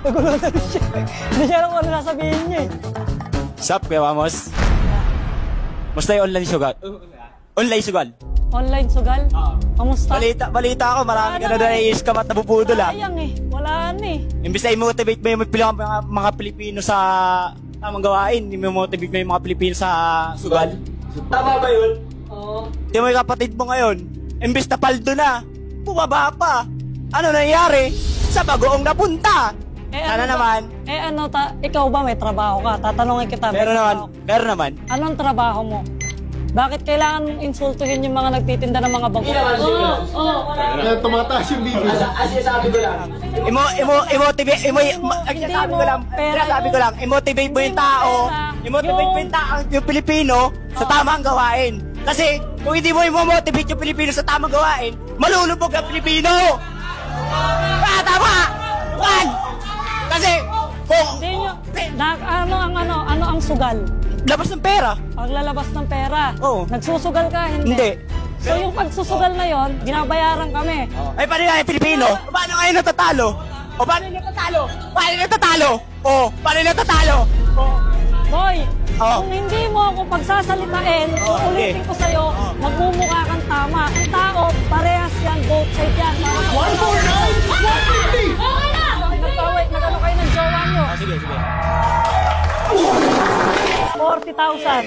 Nagulo na siya. Hindi niya alam kung ano sasabihin niya eh. Sup, Kuya Vamos? Musta yung online sugal? Online sugal? Online sugal? Kamusta? Balita ako, marami ka na nai-scam at nabubudol ah. Sayang eh. Wala na eh. Imbis na i-motivate mo yung mga Pilipino sa tamang gawain, i-motivate mo yung mga Pilipino sa sugal. Tama ba yun? Oo. Di mo yung kapatid mo ngayon, imbis na paldo na, bumaba pa. Ano nangyayari? Sa bagoong napunta. Sana naman. Ikaw ba may trabaho ka? Tatanungin kita. Meron naman. Anong trabaho mo? Bakit kailangan mong insultuhin yung mga nagtitinda ng mga bago? Tumataas yung video. Sabi ko lang. I-motivate mo yung tao. I-motivate mo yung tao, yung Pilipino sa tamang gawain. Kasi kung hindi mo i-motivate yung Pilipino sa tamang gawain, malulubog ang Pilipino. Tama! Wag! Kasi kung Hindi nyo, ano ang sugal? labas ng pera. Paglalabas ng pera. Oo. Nagsusugal ka? Hindi. So yung pagsusugal na yon, binabayaran kami. Ay, paano nga yung Pilipino? Paano ngayon natatalo? O paano natatalo? Paano natatalo? O, paano natatalo? Boy, Oo. kung hindi mo ako pagsasalitain, ulitin ko sa'yo, magmumukha kang tama. Ang tao, parehas yan, both side yan. 149! 150! Nagano kayo ng jowa nyo? Sige. 40,000.